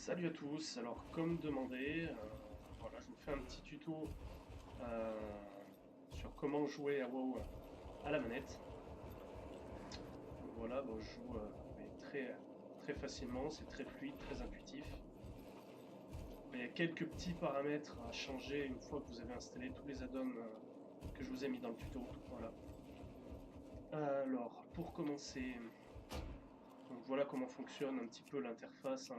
Salut à tous, alors comme demandé, voilà, je vous fais un petit tuto euh, sur comment jouer à WoW à la manette. Donc voilà, bon, je joue mais très facilement, c'est très fluide, très intuitif. Il y a quelques petits paramètres à changer une fois que vous avez installé tous les add-ons que je vous ai mis dans le tuto. Voilà. Alors, pour commencer, donc voilà comment fonctionne un petit peu l'interface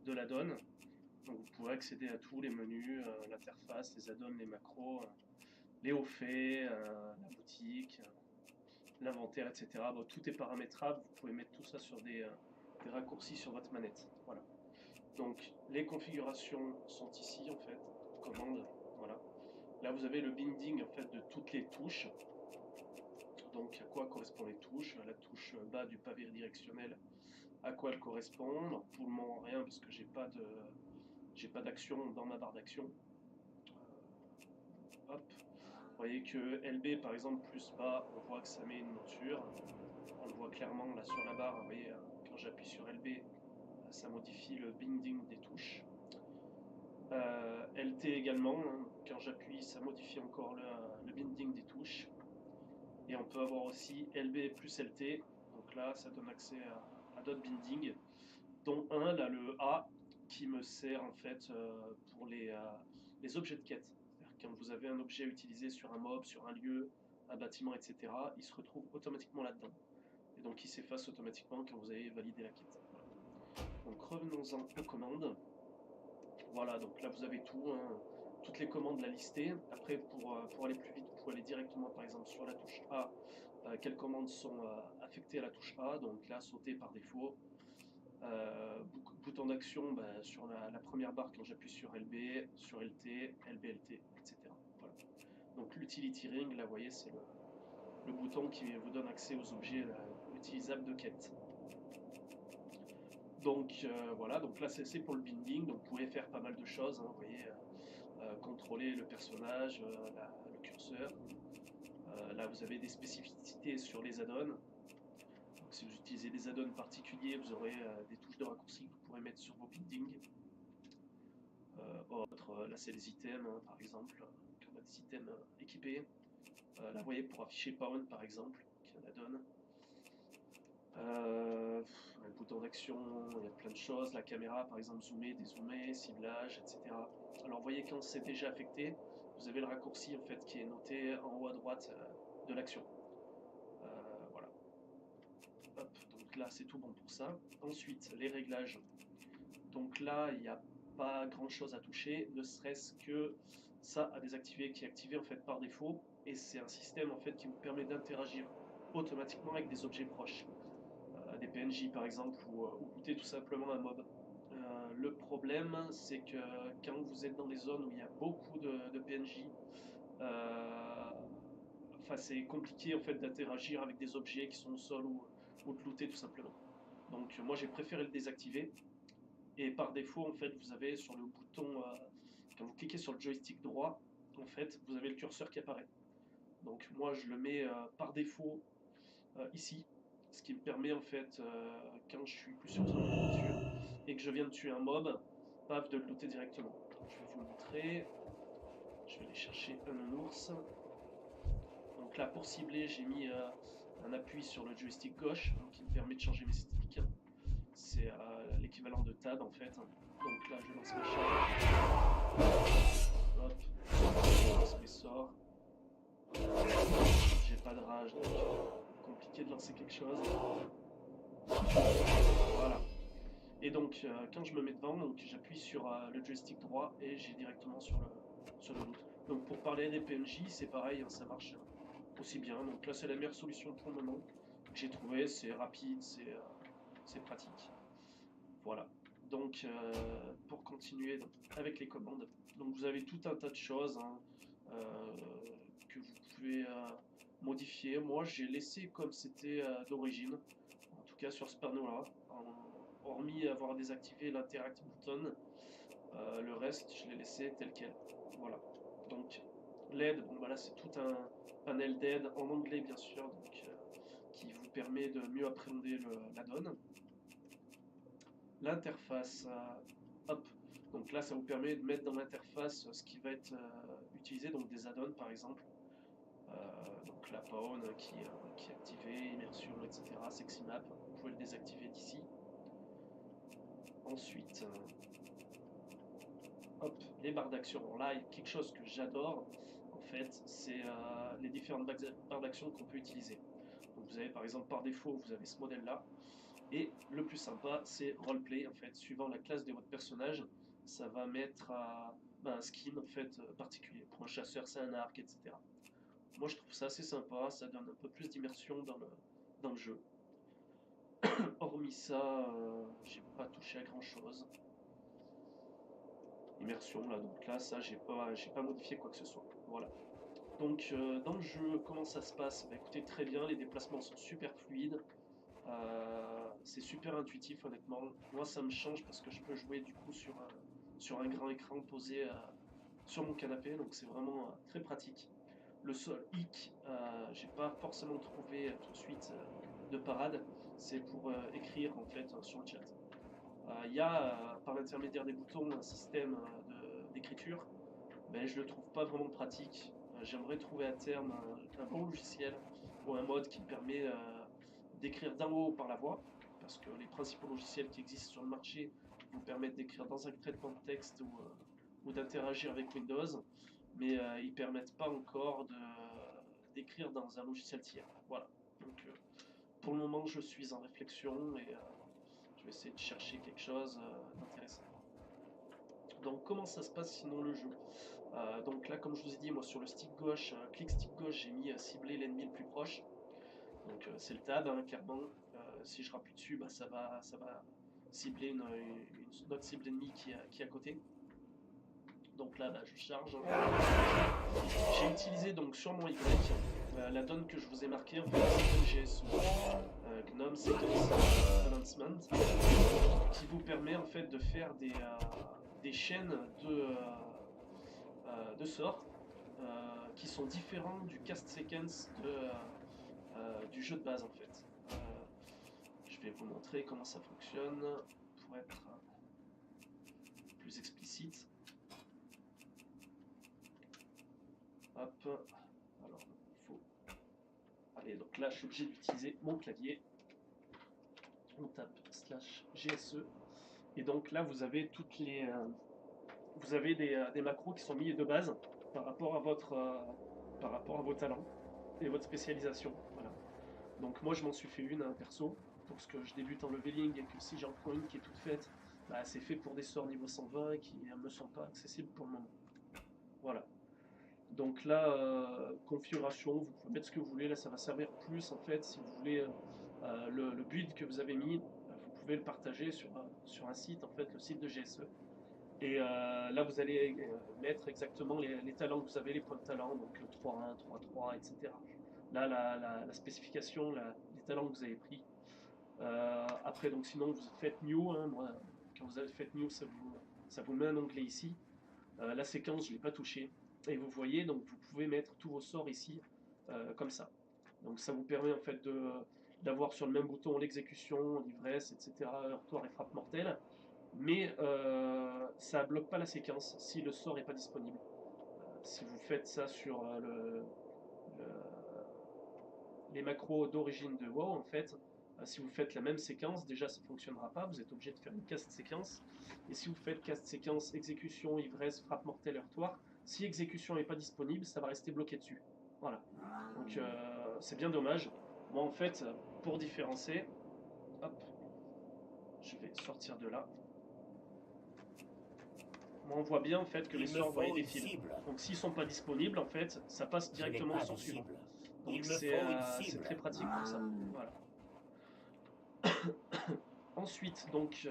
de l'add-on. Donc vous pouvez accéder à tous les menus, l'interface, les add-ons, les macros, les hauts faits, la boutique, l'inventaire, etc. Bon, tout est paramétrable, vous pouvez mettre tout ça sur des raccourcis sur votre manette. Voilà. Donc les configurations sont ici en fait, commande, voilà. Là vous avez le binding en fait de toutes les touches. Donc à quoi correspondent les touches? La touche bas du pavé directionnel, à quoi elle correspond? Donc, pour le moment rien parce que j'ai pas d'action dans ma barre d'action. Hop. Vous voyez que LB par exemple plus bas, on voit que ça met une monture. On le voit clairement là sur la barre, vous voyez, quand j'appuie sur LB, ça modifie le binding des touches. LT également, hein, quand j'appuie, ça modifie encore le binding des touches. Et on peut avoir aussi LB plus LT, donc là ça donne accès à d'autres bindings, dont un, là le A, qui me sert en fait pour les objets de quête. C'est-à-dire quand vous avez un objet utilisé sur un mob, sur un lieu, un bâtiment, etc., il se retrouve automatiquement là-dedans. Et donc il s'efface automatiquement quand vous avez validé la quête. Voilà. Donc revenons-en aux commandes. Voilà, donc là vous avez tout, hein, toutes les commandes la listées. Après, pour aller plus vite, vous pouvez aller directement par exemple sur la touche A. Quelles commandes sont affectées à la touche A? Donc là, sauter par défaut. Bouton d'action sur la première barre quand j'appuie sur LB, sur LT, LBLT, etc. Voilà. Donc l'utility ring, là vous voyez, c'est le bouton qui vous donne accès aux objets utilisables de quête. Donc voilà, donc là c'est pour le binding, donc vous pouvez faire pas mal de choses, hein, vous voyez, contrôler le personnage, le curseur. Là vous avez des spécificités sur les add-ons. Donc si vous utilisez des add-ons particuliers, vous aurez des touches de raccourci que vous pourrez mettre sur vos bindings. Là c'est les items, hein, par exemple, quand on a des items équipés. Là vous voyez pour afficher Pound par exemple, qui est un add-on. Le bouton d'action, il y a plein de choses. La caméra, par exemple, zoomer, dézoomer, ciblage, etc. Alors, vous voyez, quand c'est déjà affecté, vous avez le raccourci en fait qui est noté en haut à droite de l'action. Voilà. Hop, donc là, c'est tout bon pour ça. Ensuite, les réglages. Donc là, il n'y a pas grand chose à toucher, ne serait-ce que ça à désactiver, qui est activé en fait par défaut. Et c'est un système en fait qui vous permet d'interagir automatiquement avec des objets proches. Des PNJ par exemple, ou goûter tout simplement un mob. Le problème, c'est que quand vous êtes dans des zones où il y a beaucoup de PNJ, c'est compliqué en fait d'interagir avec des objets qui sont au sol ou de looter tout simplement. Donc moi j'ai préféré le désactiver. Et par défaut, en fait, vous avez sur le bouton, quand vous cliquez sur le joystick droit, en fait, vous avez le curseur qui apparaît. Donc moi je le mets par défaut ici, ce qui me permet en fait, quand je suis plus sur zone d'aventure et que je viens de tuer un mob, paf, de le looter directement. Je vais vous montrer, je vais aller chercher un ours. Donc là pour cibler j'ai mis un appui sur le joystick gauche, donc qui me permet de changer mes sticks. C'est l'équivalent de tab en fait. Donc là je lance ma charge, hop, je lance mes sorts. J'ai pas de rage donc compliqué de lancer quelque chose. Voilà. Et donc, quand je me mets devant, j'appuie sur le joystick droit et j'ai directement sur le loot. Donc, pour parler des PNJ, c'est pareil, hein, ça marche aussi bien. Donc là, c'est la meilleure solution pour le moment que j'ai trouvé. C'est rapide, c'est pratique. Voilà. Donc, pour continuer avec les commandes, donc vous avez tout un tas de choses, hein, que vous pouvez modifier. Moi, j'ai laissé comme c'était d'origine, en tout cas sur ce panneau-là, hormis avoir désactivé l'interact button. Le reste, je l'ai laissé tel quel. Voilà. Donc, l'aide, bon, bah là, c'est tout un panel d'aide en anglais, bien sûr, donc, qui vous permet de mieux appréhender la donne. l'interface, hop, donc là ça vous permet de mettre dans l'interface ce qui va être utilisé, donc des add-ons par exemple. Donc la pawn qui est activée, immersion, etc. Sexy map, vous pouvez le désactiver d'ici. Ensuite, hop, les barres d'action. Là, il y a quelque chose que j'adore, en fait, c'est les différentes barres d'action qu'on peut utiliser. Donc vous avez par exemple par défaut, vous avez ce modèle-là. Et le plus sympa, c'est roleplay. En fait, suivant la classe de votre personnage, ça va mettre un skin en fait particulier. Pour un chasseur, c'est un arc, etc. Moi, je trouve ça assez sympa. Ça donne un peu plus d'immersion dans le jeu. Hormis ça, j'ai pas touché à grand chose. Immersion là, donc là, ça, j'ai pas modifié quoi que ce soit. Voilà. Donc dans le jeu, comment ça se passe? Bah, écoutez, très bien, les déplacements sont super fluides. C'est super intuitif honnêtement. Moi ça me change parce que je peux jouer du coup sur un grand écran posé sur mon canapé, donc c'est vraiment très pratique. Le seul hic, j'ai pas forcément trouvé tout de suite de parade, c'est pour écrire en fait sur le chat. Il y a par l'intermédiaire des boutons un système d'écriture, mais je le trouve pas vraiment pratique. J'aimerais trouver à terme un bon logiciel ou un mode qui permet d'écrire d'en haut par la voix, parce que les principaux logiciels qui existent sur le marché vous permettent d'écrire dans un traitement de texte ou d'interagir avec Windows, mais ils permettent pas encore d'écrire dans un logiciel tiers. Voilà. Donc pour le moment, je suis en réflexion et je vais essayer de chercher quelque chose d'intéressant. Donc comment ça se passe sinon le jeu? Donc là, comme je vous ai dit, moi sur le stick gauche, clic stick gauche, j'ai mis cibler l'ennemi le plus proche. Donc c'est le tab, hein, clairement. Si je rappuie dessus, bah, ça va cibler une autre cible ennemie qui est à côté. Donc là, bah, je charge. J'ai utilisé donc sur mon Y la donne que je vous ai marquée, en fait, c'est GSE, GNOME Sequence Announcement, qui vous permet en fait de faire des chaînes de sorts qui sont différents du cast sequence du jeu de base en fait. Je vais vous montrer comment ça fonctionne pour être plus explicite. Hop, alors il faut. Allez, donc là je suis obligé d'utiliser mon clavier. On tape /GSE et donc là vous avez toutes les. Vous avez des macros qui sont mis de base par rapport à par rapport à vos talents et votre spécialisation. Voilà. Donc moi je m'en suis fait une perso, parce que je débute en leveling et que si j'en prends une qui est toute faite, bah, c'est fait pour des sorts niveau 120 qui ne me sont pas accessibles pour le moment. Voilà. Donc là, configuration, vous pouvez mettre ce que vous voulez, là ça va servir plus en fait si vous voulez le build que vous avez mis, vous pouvez le partager sur un site, en fait le site de GSE. Et là vous allez mettre exactement les talents que vous avez, les points de talent, donc 3-1, 3-3, etc. Là la spécification, les talents que vous avez pris. Après donc sinon vous faites new, hein, moi quand vous avez fait new ça vous met un onglet ici. La séquence je ne l'ai pas touché. Et vous voyez donc vous pouvez mettre tous vos sorts ici comme ça. Donc ça vous permet en fait d'avoir sur le même bouton l'exécution, l'ivresse, etc., heurtoir et frappe mortelle. Mais ça bloque pas la séquence si le sort n'est pas disponible. Si vous faites ça sur les macros d'origine de WoW, en fait, si vous faites la même séquence, déjà ça ne fonctionnera pas, vous êtes obligé de faire une cast séquence. Et si vous faites cast séquence, exécution, ivresse, frappe mortelle, heurtoir, si exécution n'est pas disponible, ça va rester bloqué dessus. Voilà. Donc c'est bien dommage. Moi en fait, pour différencier, hop, je vais sortir de là. Moi, on voit bien en fait que les sorts vont les défiler. Donc s'ils sont pas disponibles, en fait, ça passe directement au sort suivant. Donc c'est très pratique pour ça. Voilà. Ensuite, donc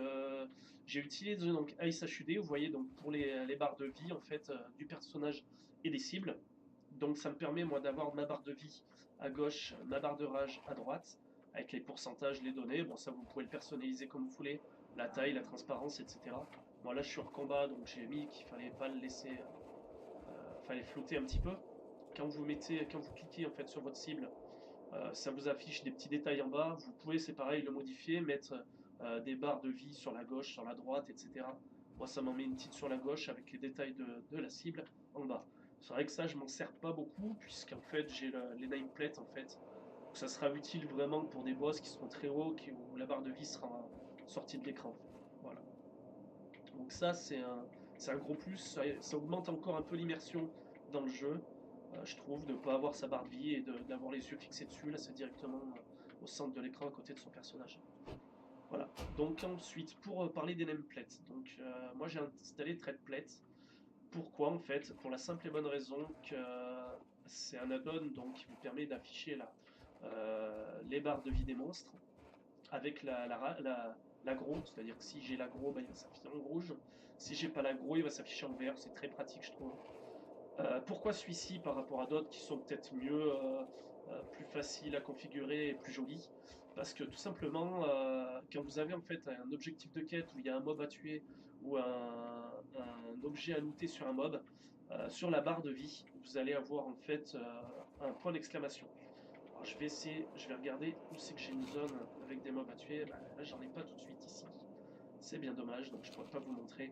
j'ai utilisé donc Ice HUD. Vous voyez donc pour les barres de vie en fait du personnage et des cibles. Donc ça me permet moi d'avoir ma barre de vie à gauche, ma barre de rage à droite, avec les pourcentages, les données. Bon, ça vous pouvez le personnaliser comme vous voulez, la taille, la transparence, etc. Moi là je suis hors combat, donc j'ai mis qu'il fallait pas le laisser, fallait flouter un petit peu. Quand vous cliquez en fait sur votre cible, ça vous affiche des petits détails en bas. Vous pouvez, c'est pareil, le modifier, mettre des barres de vie sur la gauche, sur la droite, etc. Moi, ça m'en met une petite sur la gauche avec les détails de la cible en bas. C'est vrai que ça, je m'en sers pas beaucoup, puisqu'en fait, j'ai les nameplates, en fait. Donc, ça sera utile vraiment pour des boss qui seront très hauts, où la barre de vie sera sortie de l'écran. Voilà. Donc ça, c'est un gros plus. Ça augmente encore un peu l'immersion dans le jeu, je trouve, de ne pas avoir sa barre de vie et d'avoir les yeux fixés dessus. Là, c'est directement au centre de l'écran à côté de son personnage. Voilà. Donc ensuite, pour parler des nameplates, donc moi j'ai installé Threadplate. Pourquoi en fait? Pour la simple et bonne raison que c'est un add-on donc qui vous permet d'afficher les barres de vie des monstres avec l'agro, c'est-à-dire que si j'ai l'agro, bah, il va s'afficher en rouge. Si j'ai pas l'agro, il va s'afficher en vert. C'est très pratique, je trouve. Pourquoi celui-ci par rapport à d'autres qui sont peut-être mieux, plus faciles à configurer et plus jolis? Parce que tout simplement, quand vous avez en fait un objectif de quête où il y a un mob à tuer ou un objet à looter sur un mob, sur la barre de vie, vous allez avoir en fait un point d'exclamation. Alors je vais essayer, je vais regarder où c'est que j'ai une zone avec des mobs à tuer. Bah, là, j'en ai pas tout de suite ici. C'est bien dommage, donc je pourrais pas vous montrer.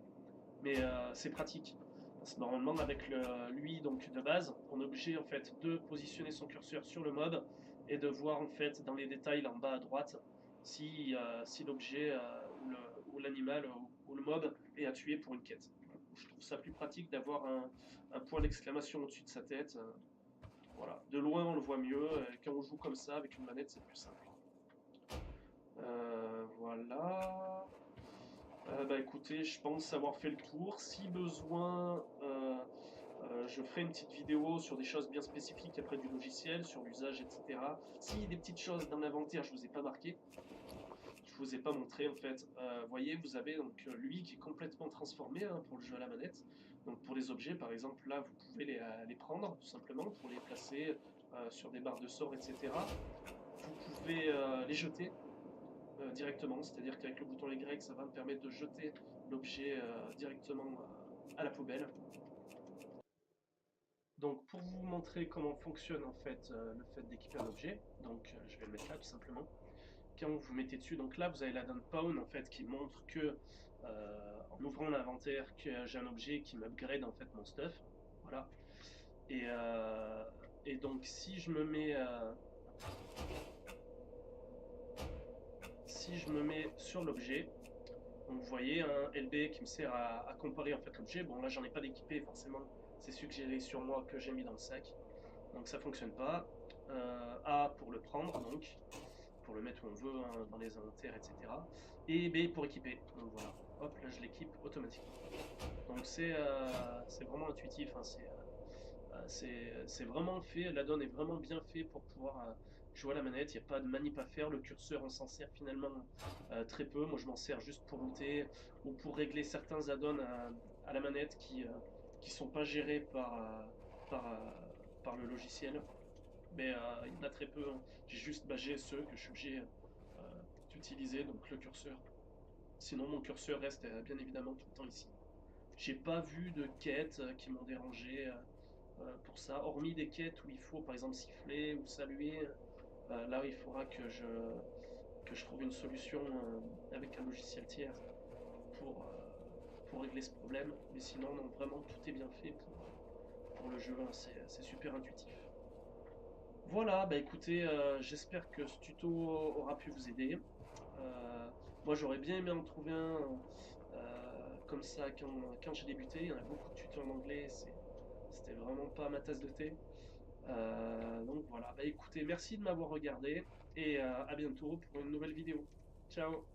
Mais c'est pratique. Parce que normalement, avec lui donc de base, on est obligé en fait de positionner son curseur sur le mob et de voir en fait dans les détails en bas à droite si l'objet ou l'animal ou le mob est à tuer pour une quête. Je trouve ça plus pratique d'avoir un point d'exclamation au-dessus de sa tête. Voilà. De loin, on le voit mieux. Quand on joue comme ça, avec une manette, c'est plus simple. Voilà. Bah écoutez, je pense avoir fait le tour. Si besoin, je ferai une petite vidéo sur des choses bien spécifiques après du logiciel, sur l'usage, etc. S'il y a des petites choses dans l'inventaire, je ne vous ai pas marqué, je ne vous ai pas montré en fait. Vous voyez, vous avez donc lui qui est complètement transformé hein, pour le jeu à la manette. Donc pour les objets, par exemple, là, vous pouvez les prendre tout simplement pour les placer sur des barres de sort, etc. Vous pouvez les jeter directement, c'est-à-dire qu'avec le bouton Y, ça va me permettre de jeter l'objet directement à la poubelle. Donc pour vous montrer comment fonctionne en fait le fait d'équiper un objet, donc je vais le mettre là tout simplement. Quand vous mettez dessus, donc là vous avez la down pawn en fait qui montre que en ouvrant l'inventaire que j'ai un objet qui m'upgrade en fait mon stuff, voilà. Et donc si je me mets sur l'objet, donc vous voyez un LB qui me sert à comparer en fait l'objet. Bon là j'en ai pas d'équipé forcément, c'est celui que j'ai sur moi que j'ai mis dans le sac. Donc ça fonctionne pas. A pour le prendre donc, pour le mettre où on veut hein, dans les inventaires etc. Et B pour équiper. Donc voilà, hop là je l'équipe automatiquement. Donc c'est vraiment intuitif, hein, c'est vraiment fait, la donne est vraiment bien fait pour pouvoir jouer à la manette, il n'y a pas de manip à faire, le curseur on s'en sert finalement très peu, moi je m'en sers juste pour looter ou pour régler certains add-ons à la manette qui sont pas gérés par, euh, par le logiciel, mais il y en a très peu, hein. J'ai juste GSE que je suis obligé d'utiliser, donc le curseur. Sinon mon curseur reste bien évidemment tout le temps ici. J'ai pas vu de quêtes qui m'ont dérangé pour ça, hormis des quêtes où il faut par exemple siffler ou saluer. Là, il faudra que je trouve une solution avec un logiciel tiers pour régler ce problème. Mais sinon, non, vraiment, tout est bien fait pour le jeu. Hein, c'est super intuitif. Voilà, bah écoutez, j'espère que ce tuto aura pu vous aider. Moi, j'aurais bien aimé en trouver un comme ça quand j'ai débuté. Il y en a beaucoup de tutos en anglais, c'était vraiment pas ma tasse de thé. Donc voilà, bah écoutez, merci de m'avoir regardé et à bientôt pour une nouvelle vidéo. Ciao!